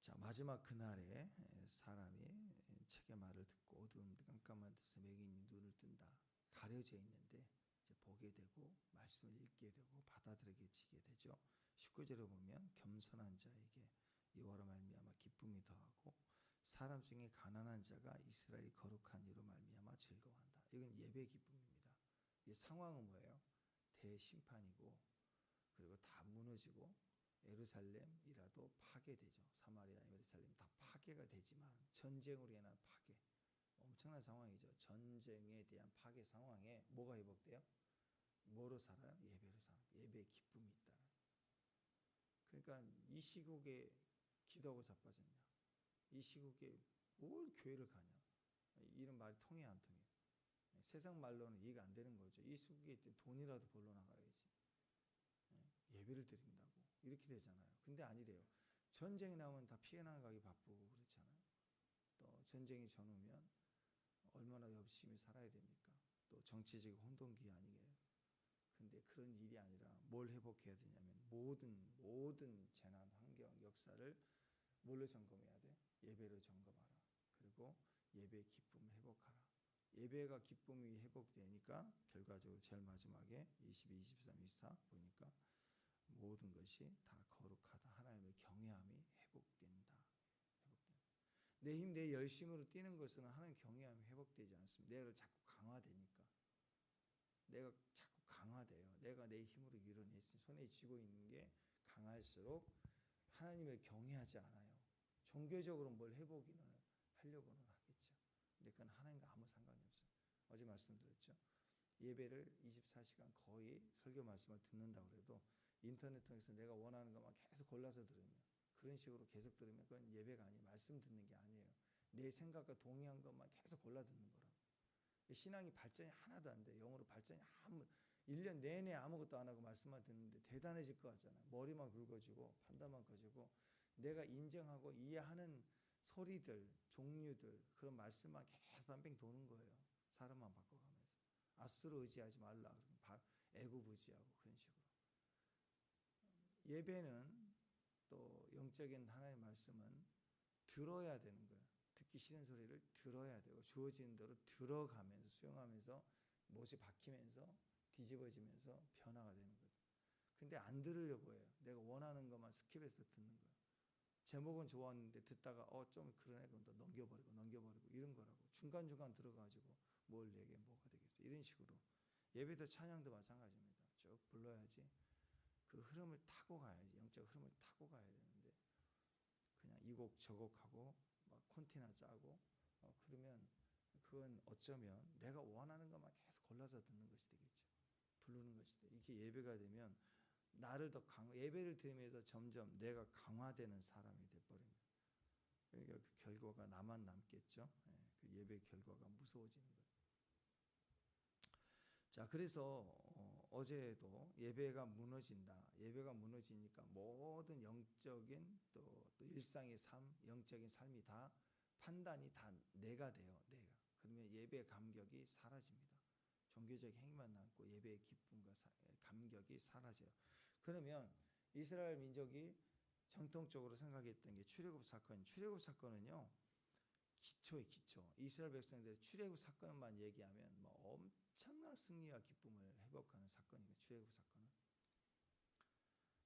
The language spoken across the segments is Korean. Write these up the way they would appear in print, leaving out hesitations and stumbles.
자, 마지막 그날에 사람이 책의 말을 듣고 어두운 깜깜한 데서 맹인이 눈을 뜬다. 가려져 있는데 이제 보게 되고 말씀을 읽게 되고 받아들이게 지게 되죠. 19절에 보면 겸손한 자에게 여호와로 말미암아 기쁨이 더하고 사람 중에 가난한 자가 이스라엘 거룩한 이로 말미암아 즐거워한다. 이건 예배 기쁨입니다. 이 상황은 뭐예요? 대심판이고 그리고 다 무너지고 예루살렘이라도 파괴되죠. 사마리아, 예루살렘 다 파괴가 되지만 전쟁으로 인한 파괴, 엄청난 상황이죠. 전쟁에 대한 파괴 상황에 뭐가 회복돼요? 뭐로 살아요? 예배로 살아요. 예배의 기쁨이 있다는. 그러니까 이 시국에 기도하고 자빠졌냐? 이 시국에 뭘 교회를 가냐? 이런 말이 통해 안 통해? 세상 말로는 이해가 안 되는 거죠. 이 시국에 돈이라도 벌러 나가야지. 예배를 드린다고 이렇게 되잖아요. 근데 아니래요. 전쟁이 나오면 다 피해 나가기 바쁘고 그렇잖아요. 또 전쟁이 전후면 얼마나 열심히 살아야 됩니까? 또 정치적 혼동기 아니게요. 근데 그런 일이 아니라 뭘 회복해야 되냐면 모든 재난 환경 역사를 뭘로 점검해야 돼? 예배로 점검하라. 그리고 예배의 기쁨을 회복하라. 예배가 기쁨이 회복되니까 결과적으로 제일 마지막에 22, 23, 24 보니까 모든 것이 다 거룩하다. 하나님의 경외함이 회복된다. 내 힘, 내 열심으로 뛰는 것은 하나님 경외함이 회복되지 않습니다. 내가 자꾸 강화되니까. 내가 자꾸 강화돼요. 내가 내 힘으로 이뤄냈으니 손에 쥐고 있는 게 강할수록 하나님을 경외하지 않아요. 종교적으로 뭘 회복이는 하려고는 하겠죠. 근데 그건 하나님과 아무 상관이 없어요. 어제 말씀드렸죠. 예배를 24시간 거의 설교 말씀을 듣는다고 해도 인터넷 통해서 내가 원하는 것만 계속 골라서 들으면 그런 식으로 계속 들으면 그건 예배가 아니에요. 말씀 듣는 게 아니에요. 내 생각과 동의한 것만 계속 골라 듣는 거라고. 신앙이 발전이 하나도 안 돼. 영어로 발전이 1년 내내 아무것도 안 하고 말씀만 듣는데 대단해질 것 같잖아요. 머리만 굵어지고 판단만 커지고 내가 인정하고 이해하는 소리들, 종류들 그런 말씀만 계속 반뱅 도는 거예요. 사람만 바꿔가면서. 아수로 의지하지 말라. 애굽 의지하고 그런 식으로. 예배는 또 영적인 하나님의 말씀은 들어야 되는 거예요. 듣기 싫은 소리를 들어야 되고 주어지는 대로 들어가면서 수용하면서 못이 박히면서 뒤집어지면서 변화가 되는 거죠. 근데 안 들으려고 해요. 내가 원하는 것만 스킵해서 듣는 거예요. 제목은 좋았는데 듣다가 좀 그러네 그럼 또 넘겨버리고 이런 거라고. 중간중간 들어가지고 뭘 내게 뭐가 되겠어. 이런 식으로. 예배도 찬양도 마찬가지입니다. 쭉 불러야지. 그 흐름을 타고 가야지. 영적 흐름을 타고 가야 되는데 그냥 이 곡 저 곡하고 막 콘티나 짜고 그러면 그건 어쩌면 내가 원하는 것만 계속 골라서 듣는 것이 되겠죠. 부르는 것이 돼. 이게 예배가 되면 나를 더 예배를 드리면서 점점 내가 강화되는 사람이 돼버립니다. 그러니까 그 결과가 나만 남겠죠. 그 예배 결과가 무서워지는 거예요. 자, 그래서 어제도 예배가 무너진다. 예배가 무너지니까 모든 영적인 또 일상의 삶, 영적인 삶이 다 판단이 다 내가 돼요. 내가. 그러면 예배 감격이 사라집니다. 종교적 행위만 남고 예배의 기쁨과 감격이 사라져요. 그러면 이스라엘 민족이 정통적으로 생각했던 게 출애굽 사건. 출애굽 사건은요. 기초의 기초. 이스라엘 백성들의 출애굽 사건만 얘기하면 뭐 엄청난 승리와 기쁨을 회복하는 사건이에요. 출애굽 사건은.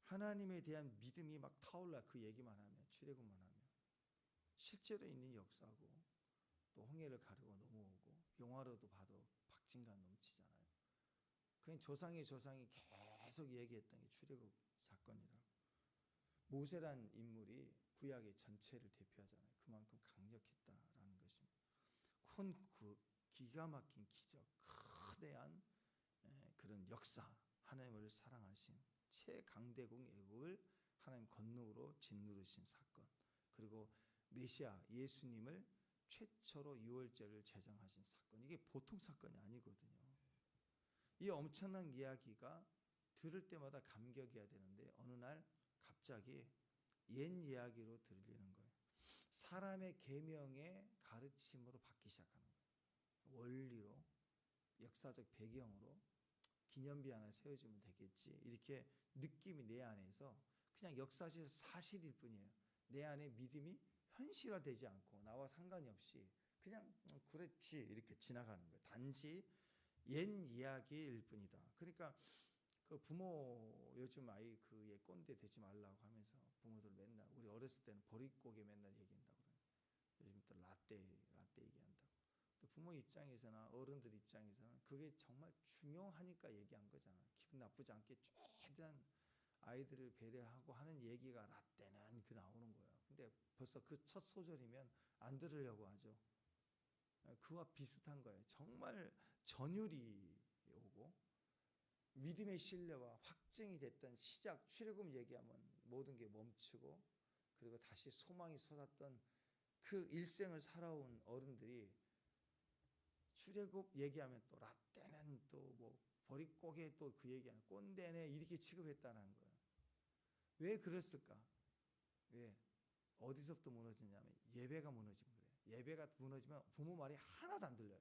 하나님에 대한 믿음이 막 타올라 그 얘기만 하면 출애굽만 하면. 실제로 있는 역사고 또 홍해를 가르고 넘어오고 영화로도 봐도 박진감 넘치잖아요. 그냥 조상이 계속 얘기했던 게 출애굽 사건이라고. 모세란 인물이 구약의 전체를 대표하잖아요. 그만큼 강력했다라는 것입니다. 기가 막힌 기적, 거대한 그런 역사, 하나님을 사랑하신 최강대국 애국을 하나님 권능으로 짓누르신 사건, 그리고 메시아 예수님을 최초로 유월절을 제정하신 사건. 이게 보통 사건이 아니거든요. 이 엄청난 이야기가 들을 때마다 감격해야 되는데 어느 날 갑자기 옛 이야기로 들리는 거예요. 사람의 계명의 가르침으로 받기 시작하는 거예요. 원리로, 역사적 배경으로 기념비 하나 세워주면 되겠지. 이렇게 느낌이 내 안에서 그냥 역사실 사실일 뿐이에요. 내 안에 믿음이 현실화되지 않고 나와 상관이 없이 그냥 그렇지 이렇게 지나가는 거예요. 단지 옛 이야기일 뿐이다. 그러니까 그 부모 요즘 아이 그얘 꼰대 되지 말라고 하면서 부모들 맨날 우리 어렸을 때는 보릿고개 맨날 얘기한다고 그래요. 요즘 또 라떼 얘기한다고. 또 부모 입장에서나 어른들 입장에서는 그게 정말 중요하니까 얘기한 거잖아. 기분 나쁘지 않게 최대한 아이들을 배려하고 하는 얘기가 라떼는 그 나오는 거야. 근데 벌써 그 첫 소절이면 안 들으려고 하죠. 그와 비슷한 거예요. 정말 전율이 오고 믿음의 신뢰와 확증이 됐던 시작 출애굽 얘기하면 모든 게 멈추고 그리고 다시 소망이 솟았던 그 일생을 살아온 어른들이 출애굽 얘기하면 또 라떼는 또 뭐 보릿고개 또 그 얘기하는 꼰대네 이렇게 취급했다는 거예요. 왜 그랬을까? 왜? 어디서부터 무너지냐면 예배가 무너지면 그래요. 예배가 무너지면 부모 말이 하나도 안 들려요.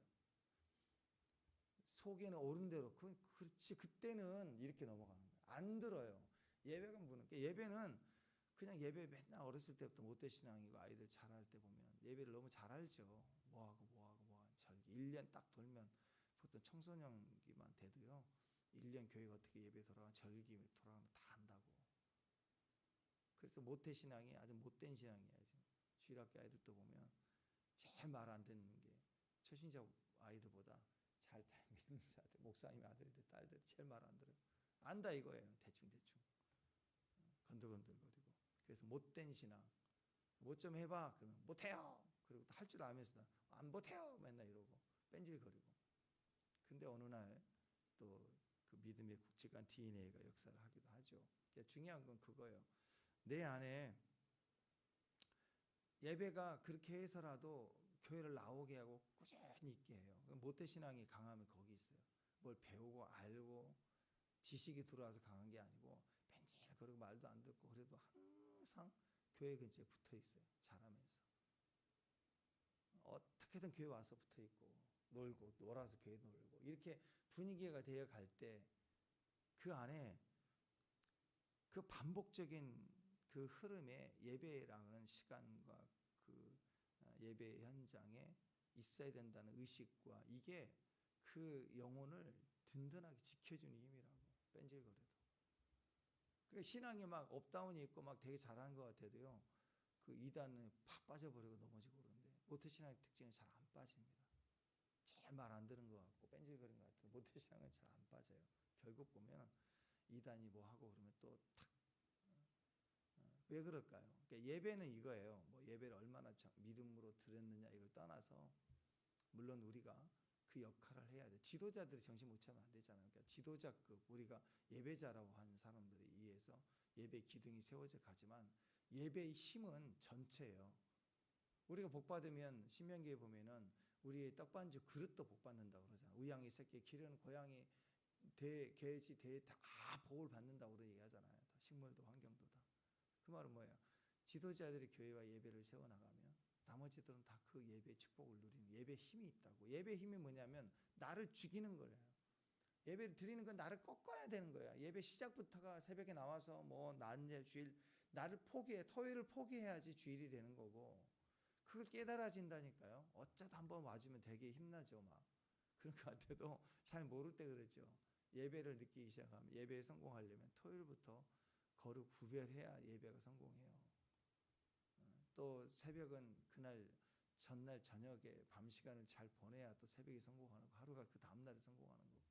속에는 옳은 대로 그렇지 그때는 이렇게 넘어가는 거예요. 안 들어요. 예배가 무너져. 예배는 그냥 예배 맨날 어렸을 때부터 못된 신앙이고 아이들 잘할 때 보면 예배를 너무 잘 알죠. 뭐하고 절기 1년 딱 돌면 보통 청소년기만 돼도요. 1년 교회가 어떻게 예배 돌아가 절기 돌아가면 다 안다고. 그래서 모태 신앙이 아주 못된 신앙이에요. 주일학교 아이들도 보면 제일 말 안 듣는 게 초신자 아이들보다 잘 믿는 자들, 목사님 아들들, 딸들 제일 말 안 들어요. 안다 이거예요. 대충 건들건들거리고. 그래서 못된 신앙. 뭐 좀 해봐. 그러면 못해요. 그리고 또 할 줄 알면서도 안 못해요. 맨날 이러고 뺀질거리고. 근데 어느 날 또 그 믿음의 굵직한 DNA가 역사를 하기도 하죠. 중요한 건 그거예요. 내 안에 예배가 그렇게 해서라도 교회를 나오게 하고 꾸준히 있게 해요. 모태신앙이 강하면 거기 있어요. 뭘 배우고 알고 지식이 들어와서 강한 게 아니고 뺀질거리고 말도 안 듣고 그래도 항상 교회 근처에 붙어 있어요. 잘하면서 어떻게든 교회 와서 붙어 있고 놀고 놀아서 교회 놀고 이렇게 분위기가 되어 갈 때 그 안에 그 반복적인 그 흐름에 예배라는 시간과 그 예배 현장에 있어야 된다는 의식과 이게 그 영혼을 든든하게 지켜주는 힘이라고. 뺀질거려도. 그러니까 신앙이 막 업다운이 있고 막 되게 잘하는 것 같아도요. 그 이단에 팍 빠져버리고 넘어지고 그러는데 모태신앙의 특징은 잘 안 빠집니다. 제일 말 안 듣는 것 같고 뺀질거리는 것 같은데 모태신앙은 잘 안 빠져요. 결국 보면 이단이 뭐 하고 그러면 또 탁. 왜 그럴까요? 그러니까 예배는 이거예요. 뭐 예배를 얼마나 믿음으로 드렸느냐 이걸 떠나서 물론 우리가 그 역할을 해야 돼. 지도자들이 정신 못 차면 안 되잖아요. 그러니까 지도자급 우리가 예배자라고 하는 사람들에 의해서 예배 기둥이 세워져 가지만 예배의 힘은 전체예요. 우리가 복 받으면 신명기에 보면은 우리의 떡반죽 그릇도 복 받는다고 그러잖아요. 우양이 새끼 기르는 고양이 돼지 다 복을 받는다고 그렇게 얘기하잖아요. 다 식물도 환경도 다. 그 말은 뭐예요? 지도자들이 교회와 예배를 세워나가면 나머지들은 다 그 예배의 축복을 누리는 예배의 힘이 있다고. 예배의 힘이 뭐냐면 나를 죽이는 거예요. 예배를 드리는 건 나를 꺾어야 되는 거야. 예배 시작부터가 새벽에 나와서 뭐 낮에 주일 나를 포기해. 토요일을 포기해야지 주일이 되는 거고 그걸 깨달아진다니까요. 어쩌다 한번 와주면 되게 힘나죠. 막 그런 것 같아도 잘 모를 때 그러죠. 예배를 느끼기 시작하면 예배에 성공하려면 토요일부터 거룩 구별해야 예배가 성공해요. 또 새벽은 그날 전날 저녁에 밤 시간을 잘 보내야 또 새벽에 성공하는 거 하루가 그 다음날에 성공하는 거고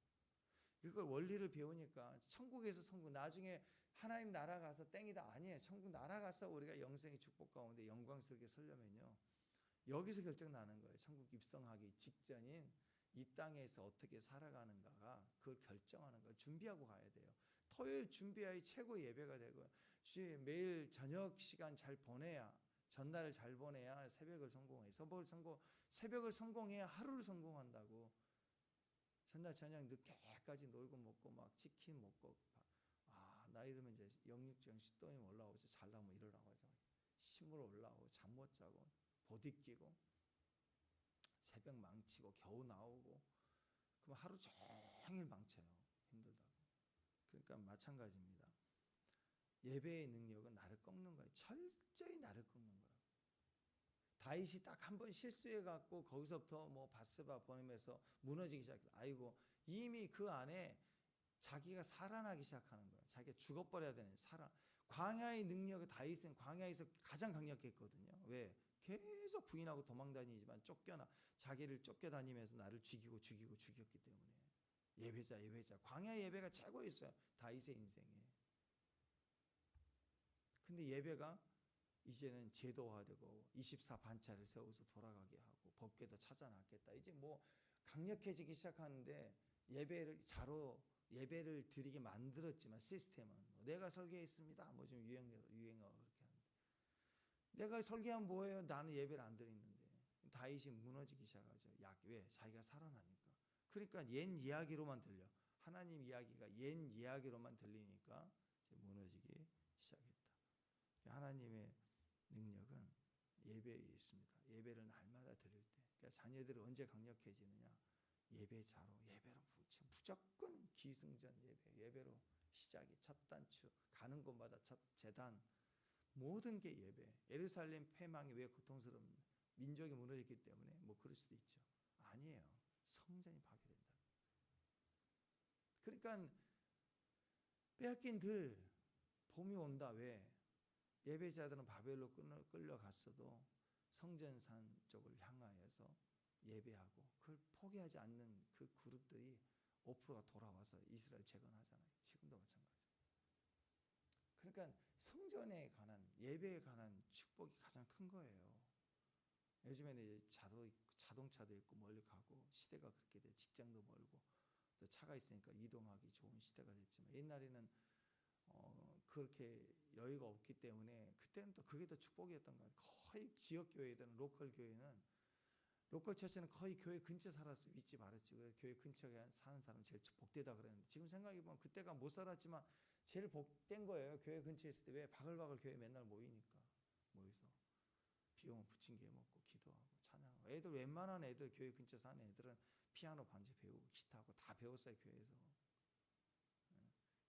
이걸 원리를 배우니까 천국에서 성공 나중에 하나님 나라 가서 땡이다 아니에요. 천국 나라 가서 우리가 영생의 축복 가운데 영광스럽게 살려면요 여기서 결정 나는 거예요. 천국 입성하기 직전인 이 땅에서 어떻게 살아가는가가 그걸 결정하는 걸 준비하고 가야 돼요. 토요일 준비해야 최고 예배가 되고 매일 저녁 시간 잘 보내야 전날을 잘 보내야 새벽을 성공해. 새벽을 성공해야 하루를 성공한다고. 전날 저녁 늦게까지 놀고 먹고 막 치킨 먹고 나이 들면 이제 영육정 식도염 올라오죠. 잘나면 일어나고 심으로 올라오고 잠 못 자고 보디끼고 새벽 망치고 겨우 나오고 그럼 하루 종일 망쳐요. 힘들다고. 그러니까 마찬가지입니다. 예배의 능력은 나를 꺾는 거예요. 철저히 나를 꺾는 다윗이 딱 한 번 실수해 갖고 거기서부터 뭐 바스바 보내면서 무너지기 시작했다. 아이고, 이미 그 안에 자기가 살아나기 시작하는 거예요. 자기가 죽어버려야 되는 광야의 능력을 다윗은 광야에서 가장 강력했거든요. 왜? 계속 부인하고 도망다니지만 자기를 쫓겨다니면서 나를 죽였기 때문에. 예배자. 광야 예배가 최고였어요. 다윗의 인생에. 근데 예배가 이제는 제도화되고 24 반차를 세워서 돌아가게 하고 법궤도 찾아놨겠다. 이제 뭐 강력해지기 시작하는데 예배를 드리게 만들었지만 시스템은 뭐 내가 설계했습니다. 뭐 좀 유행어 그렇게 하는데 내가 설계하면 뭐예요? 나는 예배를 안 드리는데. 다윗이 무너지기 시작하죠. 왜? 자기가 살아나니까. 그러니까 옛 이야기로만 들려. 하나님 이야기가 옛 이야기로만 들리니까 이제 무너지기 시작했다. 하나님의 능력은 예배에 있습니다. 예배를 날마다 드릴 때. 그러니까 자녀들이 언제 강력해지느냐? 예배로 무조건 기승전 예배로 시작이 첫 단추, 가는 곳마다 첫 제단, 모든 게 예배. 예루살렘 패망이 왜 고통스러운 민족이 무너졌기 때문에 뭐 그럴 수도 있죠. 아니에요. 성전이 파괴된다. 그러니까 빼앗긴 봄이 온다. 왜? 예배자들은 바벨로 끌려갔어도 성전산 쪽을 향하여서 예배하고 그걸 포기하지 않는 그 그룹들이 5%가 돌아와서 이스라엘 재건하잖아요. 지금도 마찬가지죠. 그러니까 성전에 관한 예배에 관한 축복이 가장 큰 거예요. 요즘에는 이제 자동차도 있고 멀리 가고 시대가 그렇게 돼. 직장도 멀고 또 차가 있으니까 이동하기 좋은 시대가 됐지만 옛날에는 그렇게 여유가 없기 때문에 그때는 또 그게 더 축복이었던 것 같아요. 거의 지역 교회들은 로컬 처치는 거의 교회 근처 살았어요. 윗집 아랫집. 그래서 교회 근처에 사는 사람 제일 복되다 그랬는데 지금 생각해보면 그때가 못 살았지만 제일 복된 거예요. 교회 근처에 있을 때. 왜? 바글바글 교회 맨날 모여서 비 오면 부침개 먹고 기도하고 찬양하고. 웬만한 애들 교회 근처 사는 애들은 피아노 반주 배우고 기타하고 다 배웠어요. 교회에서.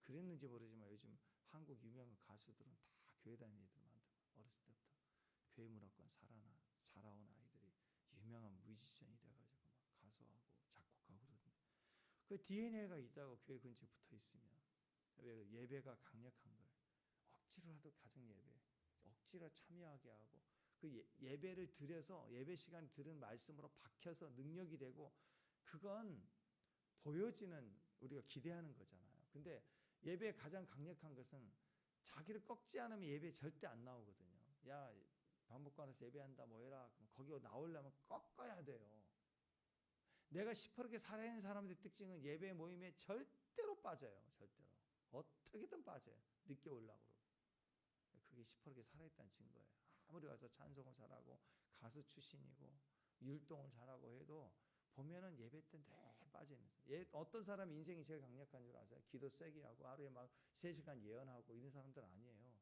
그랬는지 모르지만 요즘 한국 유명한 가수들은 다 교회 다니는 애들 많더만. 어렸을 때부터 교회 문화권 살아온 아이들이 유명한 뮤지션이 돼가지고 막 가수하고 작곡하고 그러는데 그 DNA가 있다고 교회 근처에 붙어 있으면. 왜? 예배가 강력한 거예요. 억지로라도 가정 예배 억지로 참여하게 하고 그 예배를 드려서 예배 시간에 들은 말씀으로 박혀서 능력이 되고 그건 보여지는 우리가 기대하는 거잖아요. 근데 예배의 가장 강력한 것은 자기를 꺾지 않으면 예배 절대 안 나오거든요. 야, 방법관에서 예배한다 뭐 해라. 그럼 거기 나오려면 꺾어야 돼요. 내가 시퍼렇게 살아있는 사람들의 특징은 예배 모임에 절대로 빠져요. 절대로. 어떻게든 빠져요. 늦게 오려고 그러고. 그게 시퍼렇게 살아있다는 증거예요. 아무리 와서 찬송을 잘하고 가수 출신이고 율동을 잘하고 해도 보면은 예배 때 내 빠져있는 사람. 어떤 사람이 인생이 제일 강력한 줄 아세요? 기도 세게 하고 하루에 막 3시간 예언하고 이런 사람들 아니에요.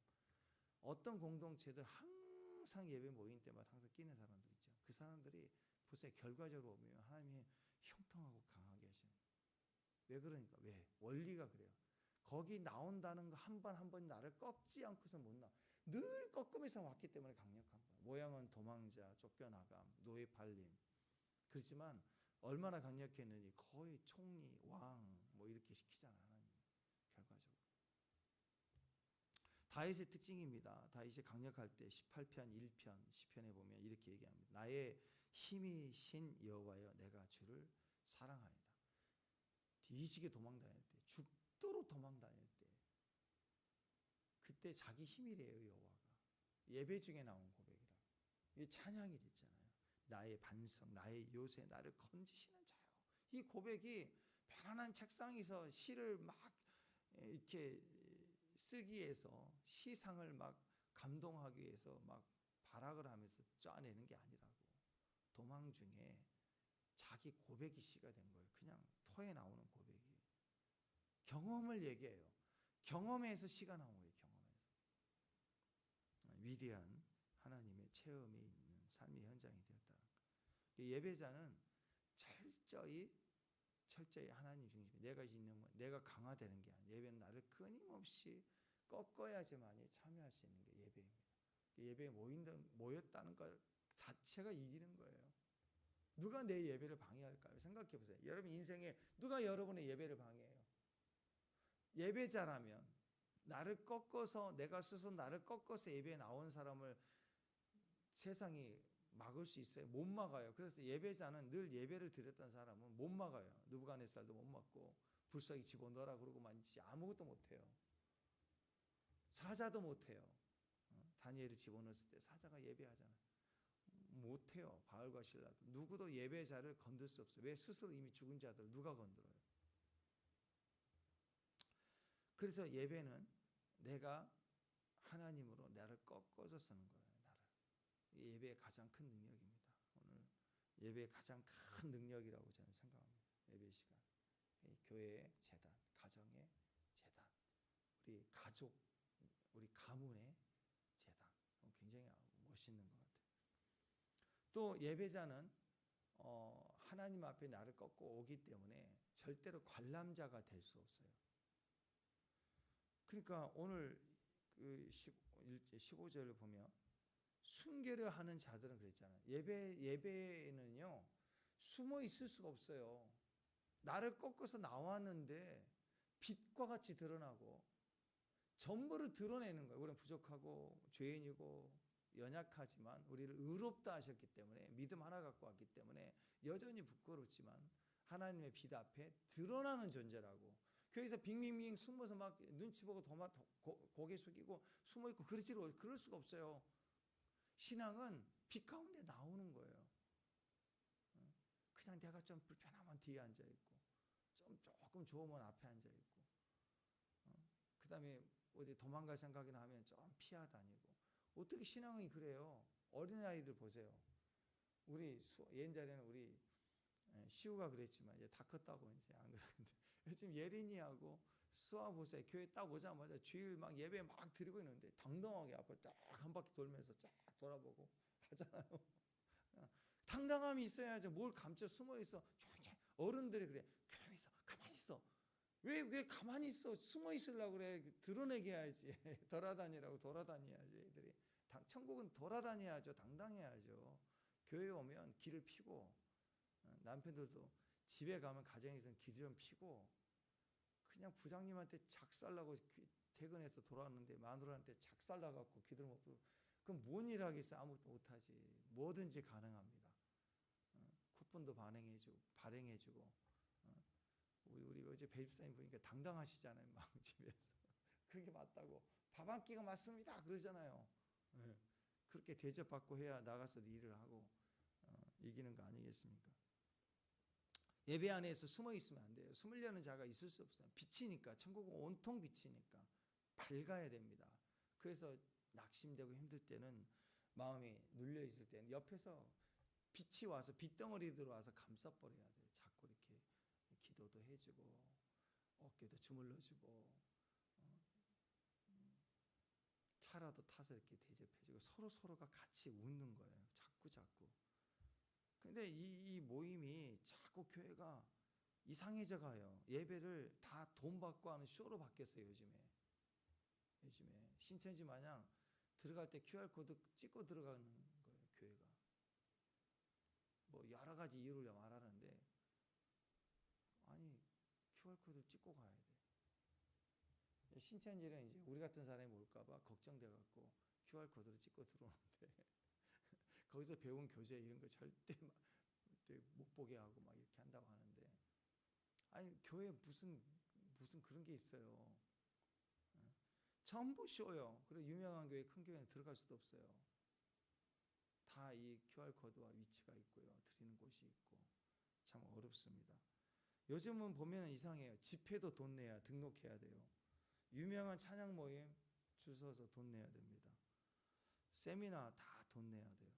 어떤 공동체들 항상 예배 모임 때마다 항상 끼는 사람들 있죠. 그 사람들이 보세요. 결과적으로 보면 하나님이 형통하고 강하게 하시는 거예요. 왜 그러니까? 왜? 원리가 그래요. 거기 나온다는 거 한 번 나를 꺾지 않고서 못 나와. 늘 꺾으면서 왔기 때문에 강력한 거예요. 모양은 도망자, 쫓겨나감, 노예 팔림. 그렇지만 얼마나 강력했느니 거의 총리, 왕 뭐 이렇게 시키잖아요. 하나님 결과적으로. 다윗의 특징입니다. 다윗이 강력할 때 18편 1편 시편에 보면 이렇게 얘기합니다. 나의 힘이신 여호와여 내가 주를 사랑하이다. 뒤지게 도망다닐 때 죽도록 도망다닐 때 그때 자기 힘이래요. 여호와가. 예배 중에 나온 고백이라. 이 찬양이 됐잖아요. 나의 반석, 나의 요새, 나를 건지시는 자요. 이 고백이 편안한 책상에서 시를 막 이렇게 쓰기 위해서 시상을 막 감동하기 위해서 막 발악을 하면서 짜내는 게 아니라고. 도망 중에 자기 고백이 시가 된 거예요. 그냥 토에 나오는 고백이. 경험을 얘기해요. 경험에서 시가 나온 거예요. 경험에서. 위대한 하나님의 체험이 있는 삶의 현장이 되었다는 거예요. 예배자는 철저히 하나님 중심이 내가 있는 건 내가 강화되는 게 아니에요. 예배는 나를 끊임없이 꺾어야지만이 참여할 수 있는 게 예배입니다. 예배에 모였다는 것 자체가 이기는 거예요. 누가 내 예배를 방해할까요? 생각해 보세요. 여러분 인생에 누가 여러분의 예배를 방해해요? 예배자라면 나를 꺾어서, 내가 스스로 나를 꺾어서 예배에 나온 사람을 세상이 막을 수 있어요? 못 막아요. 그래서 예배자는, 늘 예배를 드렸던 사람은 못 막아요. 느부갓네살도 못 막고 불쌍히 집어넣어라 그러고 만지 아무것도 못해요. 사자도 못해요. 다니엘을 집어넣었을 때 사자가 예배하잖아요. 못해요. 바알과 신라도. 누구도 예배자를 건들 수 없어요. 왜? 스스로 이미 죽은 자들을 누가 건들어요? 그래서 예배는 내가 하나님으로 나를 꺾어서 쓰는 거예요. 나를. 예배의 가장 큰 능력입니다. 오늘 예배의 가장 큰 능력이라고 저는 생각합니다. 예배 시간. 교회의 재단, 가정의 재단, 우리 가족, 우리 가문의 재단. 굉장히 멋있는 것 같아요. 또 예배자는 하나님 앞에 나를 꺾고 오기 때문에 절대로 관람자가 될 수 없어요. 그러니까 오늘 그 15절을 보면 순교를 하는 자들은 그랬잖아요. 예배에는요 숨어 있을 수가 없어요. 나를 꺾어서 나왔는데 빛과 같이 드러나고 전부를 드러내는 거예요. 우리는 부족하고 죄인이고 연약하지만 우리를 의롭다 하셨기 때문에, 믿음 하나 갖고 왔기 때문에 여전히 부끄럽지만 하나님의 빛 앞에 드러나는 존재라고. 교회에서 빙빙빙 숨어서 막 눈치 보고 고개 숙이고 숨어 있고 그럴 수가 없어요. 신앙은 빛 가운데 나오는 거예요. 그냥 내가 좀 불편하면 뒤에 앉아 있고, 조금 좋으면 앞에 앉아 있고, 그 다음에 어디 도망갈 생각이나 하면 좀 피하 다니고. 어떻게 신앙이 그래요? 어린아이들 보세요. 우리 옛날에는 우리 시우가 그랬지만 이제 다 컸다고 이제 안 그러는데 요즘 예린이하고 수아 보세요. 교회 딱 오자마자 주일 막 예배 막 드리고 있는데 당당하게 앞을 딱 한 바퀴 돌면서 쫙 돌아보고 가잖아요. 당당함이 있어야죠. 뭘 감춰 숨어 있어. 어른들이 그래. 교회 있어. 가만히 있어. 왜 가만히 있어? 숨어 있으려고 그래. 드러내게 해야지. 돌아다녀야지. 애들이. 천국은 돌아다녀야죠. 당당해야죠. 교회에 오면 길을 피고, 남편들도 집에 가면 가정에서는 길 좀 피고, 그냥 부장님한테 작살나고 퇴근해서 돌아왔는데 마누라한테 작살나갖고 기들 못 부르고, 그럼 뭔 일 하겠어? 아무것도 못하지. 뭐든지 가능합니다. 쿠폰도 발행해주고. 우리 어제 배집사님 보니까 당당하시잖아요. 막 집에서. 그게 맞다고. 밥 한 끼가 맞습니다. 그러잖아요. 그렇게 대접받고 해야 나가서 일을 하고 이기는 거 아니겠습니까? 예배 안에서 숨어 있으면 안 돼요. 숨으려는 자가 있을 수 없어요. 빛이니까. 천국은 온통 빛이니까 밝아야 됩니다. 그래서 낙심되고 힘들 때는, 마음이 눌려 있을 때는 옆에서 빛이 와서, 빛덩어리 들어와서 감싸버려야 돼요. 자꾸 이렇게 기도도 해주고 어깨도 주물러주고 차라도 타서 이렇게 대접해주고 서로가 같이 웃는 거예요. 자꾸. 근데 이 모임이 자꾸 교회가 이상해져 가요. 예배를 다 돈 받고 하는 쇼로 바뀌었어요. 요즘에 신천지 마냥 들어갈 때 QR코드 찍고 들어가는 거예요. 교회가 뭐 여러 가지 이유를 말하는데, 아니 QR코드를 찍고 가야 돼. 신천지는 이제 우리 같은 사람이 올까봐 걱정돼 갖고 QR코드를 찍고 들어오는데 거기서 배운 교재 이런 거 절대 못 보게 하고 막 이렇게 한다고 하는데, 아니 교회 무슨 그런 게 있어요. 전부 쇼요. 그리고 유명한 교회, 큰 교회는 들어갈 수도 없어요. 다 이 QR코드와 위치가 있고요. 드리는 곳이 있고 참 어렵습니다. 요즘은 보면 이상해요. 집회도 돈 내야 등록해야 돼요. 유명한 찬양 모임 줄 서서 돈 내야 됩니다. 세미나 다 돈 내야 돼요.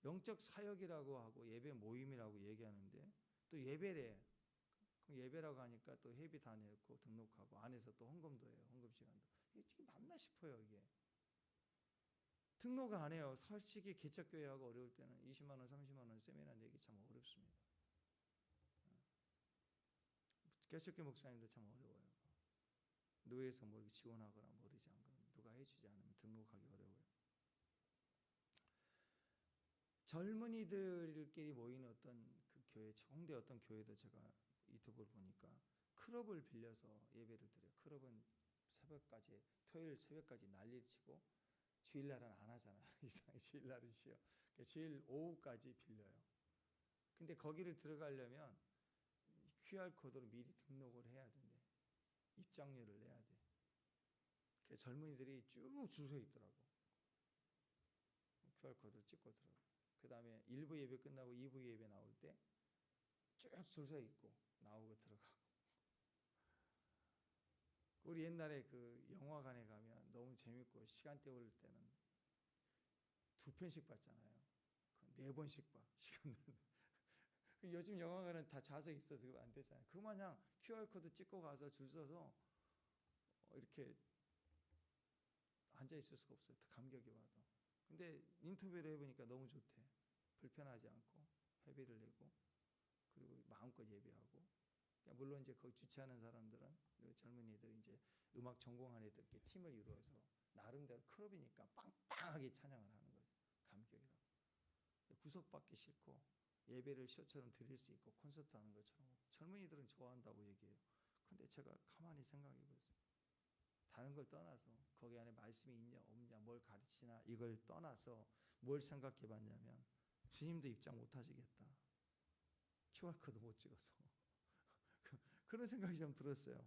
영적 사역이라고 하고 예배 모임이라고 얘기하는데 또 예배래. 그럼 예배라고 하니까 또 회비 다 내고 등록하고 안에서 또 헌금도 해요. 헌금 시간도. 이게 맞나 싶어요. 이게. 등록 안 해요. 솔직히 개척교회하고 어려울 때는 20만 원, 30만 원 세미나 내기 참 어렵습니다. 개척교회 목사님도 참 어려워요. 노예에서 뭐 이렇게 지원하거나 모르지 않거나 누가 해주지 않으면 등록하기 어려워요. 젊은이들끼리 모이는 어떤 그 교회, 홍대 어떤 교회도 제가 유튜브를 보니까 클럽을 빌려서 예배를 드려요. 클럽은 새벽까지, 토요일 새벽까지 난리 치고 주일날은 안 하잖아요. 이상하게 주일날은 쉬어. 그러니까 주일 오후까지 빌려요. 근데 거기를 들어가려면 QR코드로 미리 등록을 해야 된대. 입장료를 내야 돼. 그래서 젊은이들이 쭉 줄 서 있더라고. QR코드를 찍고 들어가. 그 다음에 1부 예배 끝나고 2부 예배 나올 때 쭉 줄 서 있고 나오고 들어가고. 우리 옛날에 그 영화관에 가면 너무 재밌고 시간 때울 때는 2편씩 봤잖아요. 4번씩 봐. 시간. 요즘 영화관은 다 좌석 있어서 그거 안 되잖아요. 그 마냥 QR코드 찍고 가서 줄 서서 이렇게 앉아 있을 수가 없어요. 감격이 와도. 근데 인터뷰를 해보니까 너무 좋대. 불편하지 않고 회비를 내고 그리고 마음껏 예배하고. 그러니까 물론 이제 거기 주최하는 사람들은 젊은이들이 이제 음악 전공한 애들 이렇게 팀을 이루어서 나름대로 클럽이니까 빵빵하게 찬양을 하는 거죠. 감격이라고. 구석받기 싫고 예배를 쇼처럼 드릴 수 있고 콘서트 하는 것처럼 젊은이들은 좋아한다고 얘기해요. 근데 제가 가만히 생각해 보세요. 다른 걸 떠나서 거기 안에 말씀이 있냐 없냐 뭘 가르치나 이걸 떠나서 뭘 생각해 봤냐면 주님도 입장 못 하시겠다. QR코드 못 찍어서. 그런 생각이 좀 들었어요.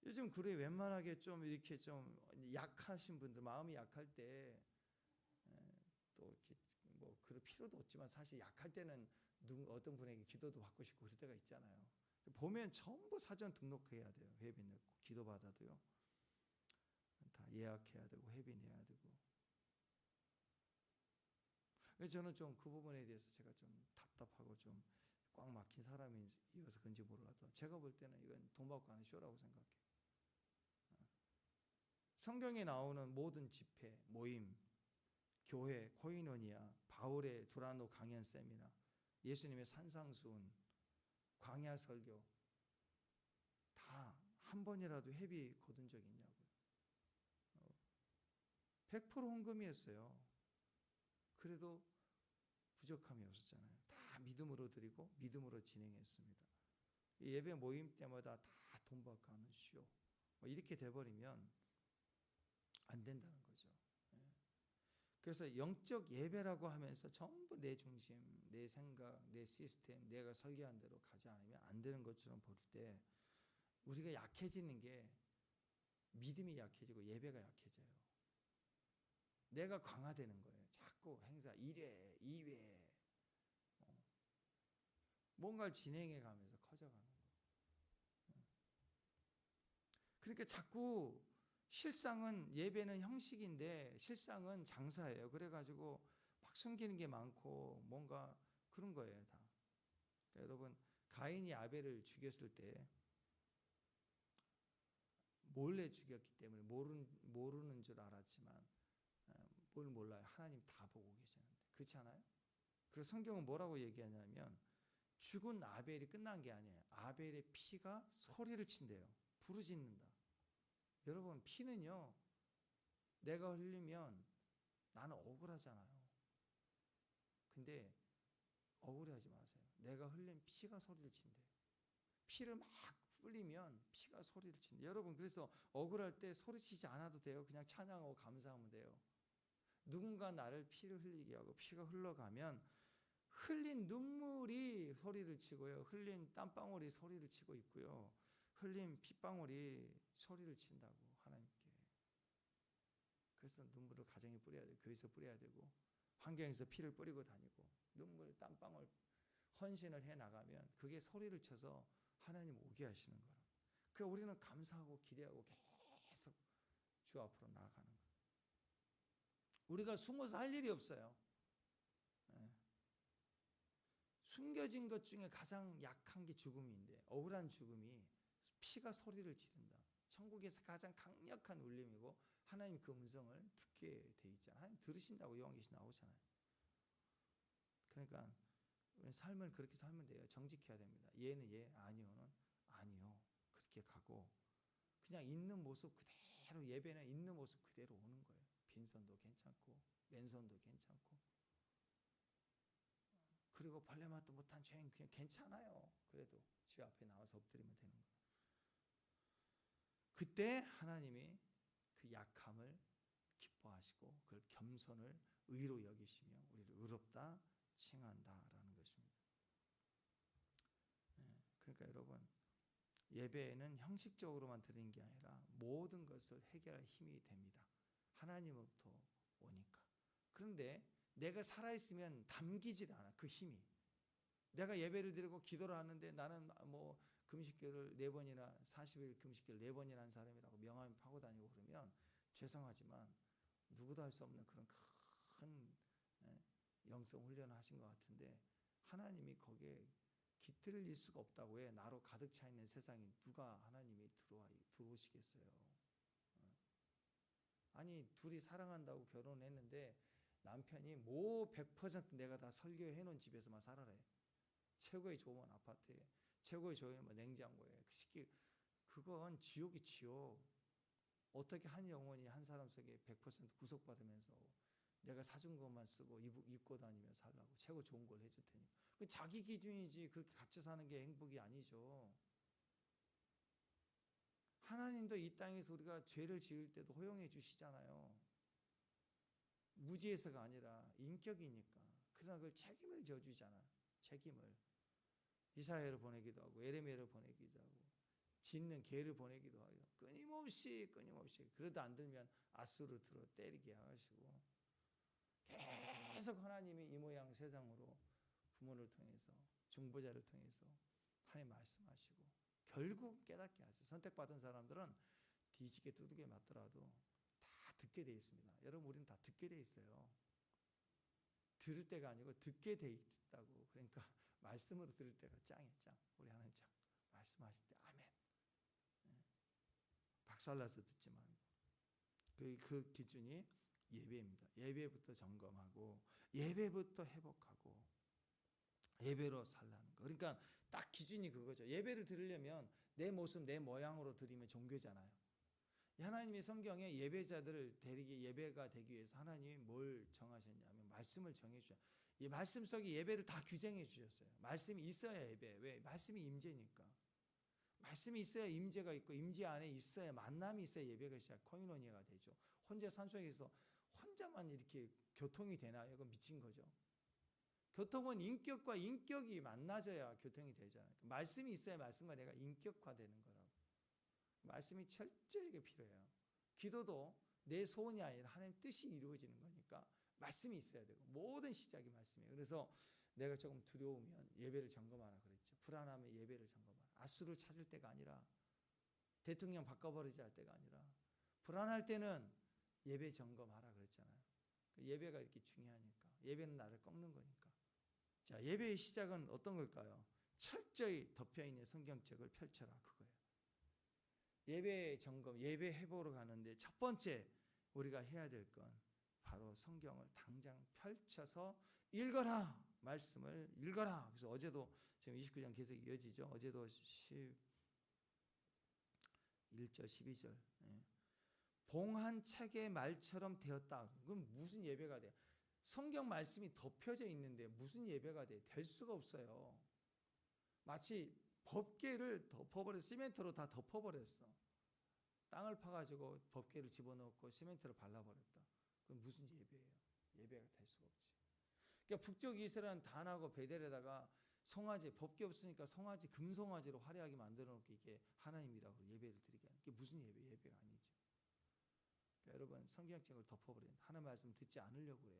요즘 그래 웬만하게 좀 이렇게 좀 약하신 분들 마음이 약할 때 또 이렇게 뭐 그럴 필요도 없지만 사실 약할 때는 어떤 분에게 기도도 받고 싶고 그럴 때가 있잖아요. 보면 전부 사전 등록해야 돼요. 회비 내고 기도 받아도요. 다 예약해야 되고 회비 내야 되고. 그래서 저는 좀 그 부분에 대해서 제가 좀 답답하고 좀 꽉 막힌 사람이어서 그런지 몰라도 제가 볼 때는 이건 돈 받고 하는 쇼라고 생각해요. 성경에 나오는 모든 집회, 모임, 교회, 코이노니아, 바울의 두라노 강연 세미나, 예수님의 산상수훈, 광야 설교 다 한 번이라도 회비 거둔 적 있냐고요. 100% 헌금이었어요. 그래도 부족함이 없었잖아요. 다 믿음으로 드리고 믿음으로 진행했습니다. 예배 모임 때마다 다 돈 받고 하는 쇼. 이렇게 돼버리면 안 된다는 거죠. 그래서 영적 예배라고 하면서 전부 내 중심, 내 생각, 내 시스템, 내가 설계한 대로 가지 않으면 안 되는 것처럼 볼 때 우리가 약해지는 게 믿음이 약해지고 예배가 약해져요. 내가 강화되는 거예요. 자꾸 행사 1회, 2회 뭔가를 진행해 가면서 커져가는 거예요. 그러니까 자꾸 실상은 예배는 형식인데 실상은 장사예요. 그래가지고 막 숨기는 게 많고 뭔가 그런 거예요 다. 그러니까 여러분 가인이 아벨을 죽였을 때 몰래 죽였기 때문에 모르는 줄 알았지만 뭘 몰라요. 하나님 다 보고 계시는데 그렇지 않아요? 그래서 성경은 뭐라고 얘기하냐면 죽은 아벨이 끝난 게 아니에요. 아벨의 피가 소리를 친대요. 부르짖는다. 여러분 피는요 내가 흘리면 나는 억울하잖아요. 근데 억울해하지 마세요. 내가 흘린 피가 소리를 친대요. 피를 막 흘리면 피가 소리를 친대요. 여러분 그래서 억울할 때 소리치지 않아도 돼요. 그냥 찬양하고 감사하면 돼요. 누군가 나를 피를 흘리게 하고 피가 흘러가면 흘린 눈물이 소리를 치고요. 흘린 땀방울이 소리를 치고 있고요. 흘린 핏방울이 소리를 친다고 하나님께. 그래서 눈물을 가정에 뿌려야 되고 교회에서 뿌려야 되고 환경에서 피를 뿌리고 다니고 눈물 땀방울 헌신을 해나가면 그게 소리를 쳐서 하나님 오게 하시는 거예요. 그러니까 우리는 감사하고 기대하고 계속 주 앞으로 나아가는 거예요. 우리가 숨어서 할 일이 없어요. 숨겨진 것 중에 가장 약한 게 죽음인데 억울한 죽음이 피가 소리를 지른다. 천국에서 가장 강력한 울림이고 하나님 그 음성을 듣게 돼 있잖아요. 하나님 들으신다고 요한계시 나오잖아요. 그러니까 우리 삶을 그렇게 살면 돼요. 정직해야 됩니다. 예는 예, 아니오는 아니요. 그렇게 가고 그냥 있는 모습 그대로 예배는 있는 모습 그대로 오는 거예요. 빈손도 괜찮고 맨손도 괜찮고 그리고 벌레 맛도 못한 죄인 그냥 괜찮아요. 그래도 주 앞에 나와서 엎드리면 되는 거예요. 그때 하나님이 그 약함을 기뻐하시고 그걸 겸손을 의로 여기시며 우리를 의롭다 칭한다라는 것입니다. 그러니까 여러분, 예배는 형식적으로만 드리는 게 아니라 모든 것을 해결할 힘이 됩니다. 하나님으로부터 오니까. 그런데 내가 살아있으면 담기질 않아, 그 힘이. 내가 예배를 드리고 기도를 하는데 나는 뭐 금식기를 4번이나 40일 금식기를 4번이나 한 사람이라고 명함을 파고 다니고 그러면 죄송하지만 누구도 할 수 없는 그런 큰 영성 훈련을 하신 것 같은데, 하나님이 거기에 깃들일 수가 없다고 해. 나로 가득 차 있는 세상에 누가 하나님이 들어오시겠어요? 아니, 둘이 사랑한다고 결혼했는데 남편이 뭐 100% 내가 다 설교해 놓은 집에서만 살아래. 최고의 좋은 아파트에, 최고의 좋은 뭐 냉장고에, 그건 지옥이 지옥. 어떻게 한 영혼이 한 사람 속에 100% 구속받으면서 내가 사준 것만 쓰고 입고 다니며 살라고 최고 좋은 걸 해줄 테니까. 그 자기 기준이지 그렇게 같이 사는 게 행복이 아니죠. 하나님도 이 땅에서 우리가 죄를 지을 때도 허용해 주시잖아요. 무지해서가 아니라 인격이니까. 그러나 그걸 책임을 져주잖아. 책임을. 이사야를 보내기도 하고 에레미야를 보내기도 하고 짖는 개를 보내기도 하고 끊임없이 그러다 안 들면 아수르 들어 때리게 하시고 계속 하나님이 이 모양 세상으로 부모를 통해서 중보자를 통해서 하나님 말씀하시고 결국 깨닫게 하세요. 선택받은 사람들은 뒤지게 두들겨 맞더라도 다 듣게 돼 있습니다. 여러분, 우리는 다 듣게 돼 있어요. 들을 때가 아니고 듣게 돼 있다고. 그러니까 말씀으로 들을 때가 짱이에요. 짱. 우리 하나님 짱. 말씀하실 때 아멘. 박살나서 듣지 말고. 그 기준이 예배입니다. 예배부터 점검하고 예배부터 회복하고 예배로 살라는 거. 그러니까 딱 기준이 그거죠. 예배를 드리려면 내 모습 내 모양으로 드리면 종교잖아요. 하나님이 성경에 예배자들을 데리기, 예배가 되기 위해서 하나님이 뭘 정하셨냐면 말씀을 정해 주셨어요. 이 말씀 속에 예배를 다 규정해 주셨어요. 말씀이 있어야 예배. 왜? 말씀이 임재니까. 말씀이 있어야 임재가 있고 임재 안에 있어야 만남이 있어야 예배가 시작 코이노니아가 되죠. 혼자 산속에서 혼자만 이렇게 교통이 되나요? 이건 미친 거죠. 교통은 인격과 인격이 만나져야 교통이 되잖아요. 말씀이 있어야 말씀과 내가 인격화되는 거라고. 말씀이 철저하게 필요해요. 기도도 내 소원이 아니라 하나님 뜻이 이루어지는 거니까 말씀이 있어야 되고 모든 시작이 말씀이에요. 그래서 내가 조금 두려우면 예배를 점검하라 그랬죠. 불안하면 예배를 점검하라. 아수를 찾을 때가 아니라 대통령 바꿔버리자 할 때가 아니라 불안할 때는 예배 점검하라 그랬잖아요. 예배가 이렇게 중요하니까. 예배는 나를 꺾는 거니까. 자, 예배의 시작은 어떤 걸까요? 철저히 덮여있는 성경책을 펼쳐라, 그거예요. 예배 점검, 예배 회복으로 가는데 첫 번째 우리가 해야 될 건 바로 성경을 당장 펼쳐서 읽어라. 말씀을 읽어라. 그래서 어제도 지금 29장 계속 이어지죠. 어제도 11절 12절 봉한 책의 말처럼 되었다. 그럼 무슨 예배가 돼? 성경 말씀이 덮여져 있는데 무슨 예배가 돼? 될 수가 없어요. 마치 법궤를 덮어버려 시멘트로 다 덮어버렸어. 땅을 파가지고 법궤를 집어넣고 시멘트를 발라버렸다. 그건 무슨 예배예요? 예배가 될 수가 없지. 그러니까 북쪽 이스라엘은 단하고 베델에다가 송아지, 법궤 없으니까 송아지, 금송아지로 화려하게 만들어 놓고 이게 하나님이다 그러고 예배를 드리게 하는 게 무슨 예배? 예배가 아니죠. 그러니까 여러분, 성경책을 덮어버린 하나님 말씀 듣지 않으려고 그래요.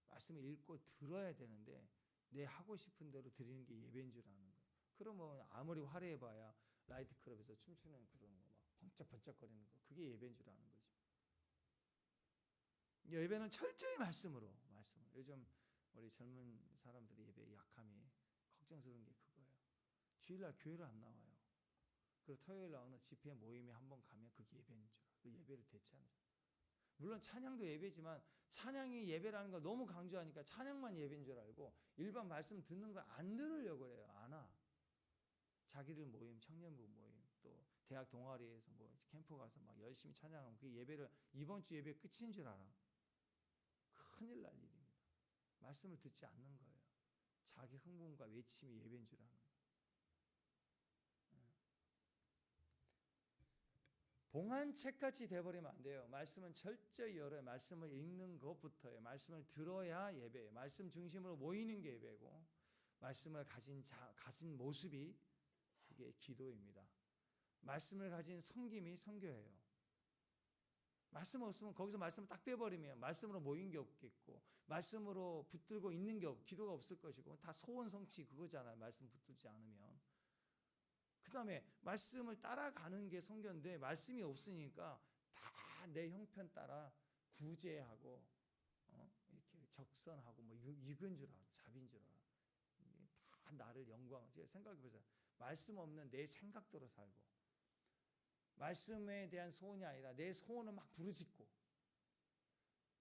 말씀을 읽고 들어야 되는데 내 하고 싶은 대로 드리는 게 예배인 줄 아는 거예요. 그러면 아무리 화려해봐야 라이트 클럽에서 춤추는 그런 거 막 번쩍번쩍거리는 거, 그게 예배인 줄 아는 거죠. 예배는 철저히 말씀으로. 요즘 우리 젊은 사람들이 예배에 약함이 걱정스러운 게 그거예요. 주일날 교회를 안 나와요. 그리고 토요일 날 어느 집회 모임에 한번 가면 그게 예배인 줄 알아요. 그 예배를 대체하는 줄. 물론 찬양도 예배지만 찬양이 예배라는 걸 너무 강조하니까 찬양만 예배인 줄 알고 일반 말씀 듣는 거 안 들으려고 그래요. 안 와. 자기들 모임, 청년부 모임, 또 대학 동아리에서 뭐 캠프 가서 막 열심히 찬양하면 그게 예배를 이번 주 예배 끝인 줄 알아. 큰일 날 일입니다. 말씀을 듣지 않는 거예요. 자기 흥분과 외침이 예배인 줄 아는 거예요. 봉안책같이 돼버리면 안 돼요. 말씀은 철저히 열어요. 말씀을 읽는 것부터예요. 말씀을 들어야 예배예요. 말씀 중심으로 모이는 게 예배고, 말씀을 가진 모습이 그게 기도입니다. 말씀을 가진 섬김이 선교예요. 말씀 없으면 거기서 말씀을 딱 빼버리면 말씀으로 모인 게 없겠고, 말씀으로 붙들고 있는 게 기도가 없을 것이고, 다 소원 성취 그거잖아요. 말씀 붙들지 않으면. 그 다음에 말씀을 따라가는 게 선교인데, 말씀이 없으니까 다 내 형편 따라 구제하고 이렇게 적선하고 뭐 익은 줄 알아, 잡인 줄 알아. 다 나를 영광을, 제가 생각해 보세요. 말씀 없는 내 생각대로 살고, 말씀에 대한 소원이 아니라 내 소원을 막 부르짖고,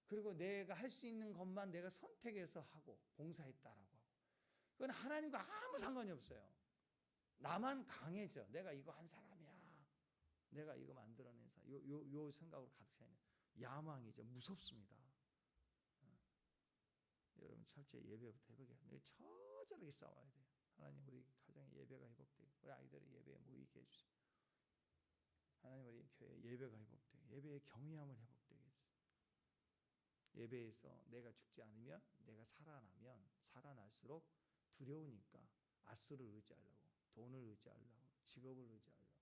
그리고 내가 할 수 있는 것만 내가 선택해서 하고 봉사했다라고 하고, 그건 하나님과 아무 상관이 없어요. 나만 강해져. 내가 이거 한 사람이야. 내가 이거 만들어낸 사람. 요 생각으로 가득 차 있는 야망이죠. 무섭습니다. 여러분 철저히 예배부터 회복해야 돼요. 처절하게 싸워야 돼요. 하나님 우리 가정에 예배가 회복되고, 우리 아이들의 예배에 모이게 해주세요. 하나님 우리 교회 예배가 회복되고, 예배의 경외함을 회복되게 해주세요. 예배에서 내가 죽지 않으면, 내가 살아날수록 두려우니까 아수를 의지하려고, 돈을 의지하려고, 직업을 의지하려고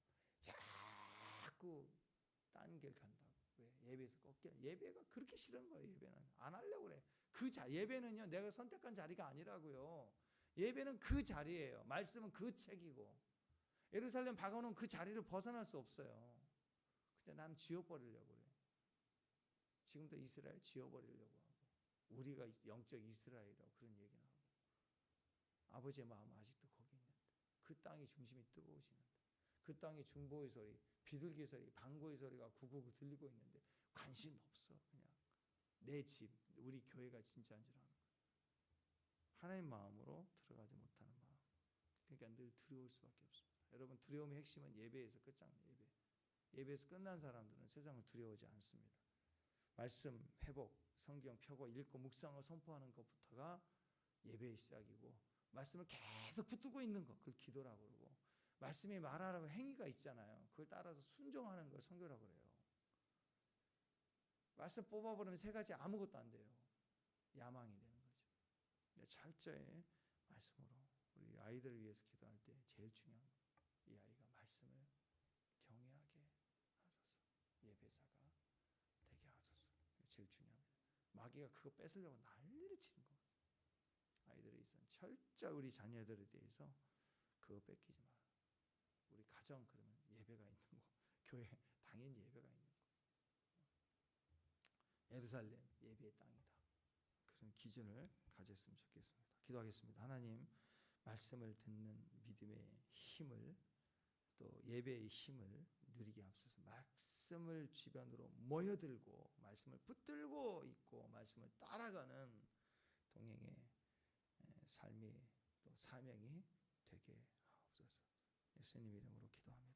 자꾸 딴 길 간다고. 왜? 예배에서 꺾여. 예배가 그렇게 싫은 거예요. 예배는 안 하려고 그래. 예배는요 내가 선택한 자리가 아니라고요. 예배는 그 자리예요. 말씀은 그 책이고, 예루살렘 박아놓은 그 자리를 벗어날 수 없어요. 근데 나는 지워버리려고 그래. 지금도 이스라엘 지워버리려고 하고, 우리가 영적 이스라엘이라고 그런 얘기는 하고, 아버지의 마음은 아직도 거기 있는데, 그 땅이 중심이 뜨거우시는데, 그 땅의 중보의 소리, 비둘기 소리, 방고의 소리가 구구구 들리고 있는데 관심 없어. 그냥 내 집, 우리 교회가 진짜인 줄 아는 거예요. 하나님 마음으로 들어가지 못하는 마음. 그러니까 늘 두려울 수밖에 없습니다. 여러분, 두려움의 핵심은 예배에서 끝장나요. 예배에서 끝난 사람들은 세상을 두려워하지 않습니다. 말씀 회복, 성경 펴고 읽고 묵상하고 선포하는 것부터가 예배의 시작이고, 말씀을 계속 붙들고 있는 것, 그걸 기도라고 그러고, 말씀이 말하라고 행위가 있잖아요. 그걸 따라서 순종하는 걸 선교라고 그래요. 말씀 뽑아버리면 세 가지 아무것도 안 돼요. 야망이 되는 거죠. 철저히 말씀으로 우리 아이들을 위해서 기도할 때 제일 중요한 거, 이 아이가 말씀을 경외하게 하소서, 예배사가 되게 하소서. 제일 중요합니다. 마귀가 그거 뺏으려고 난리를 치는 거거든요. 아이들에 있어서는 철저히 우리 자녀들에 대해서 그거 뺏기지 마라. 우리 가정 그러면 예배가 있는 거, 교회 당연히 예배가 있는 거, 예루살렘 예배의 땅이다. 그런 기준을 가졌으면 좋겠습니다. 기도하겠습니다. 하나님, 말씀을 듣는 믿음의 힘을, 또 예배의 힘을 누리게 하옵소서. 말씀을 주변으로 모여들고, 말씀을 붙들고 있고, 말씀을 따라가는 동행의 삶이, 또 사명이 되게 하옵소서. 예수님 이름으로 기도합니다.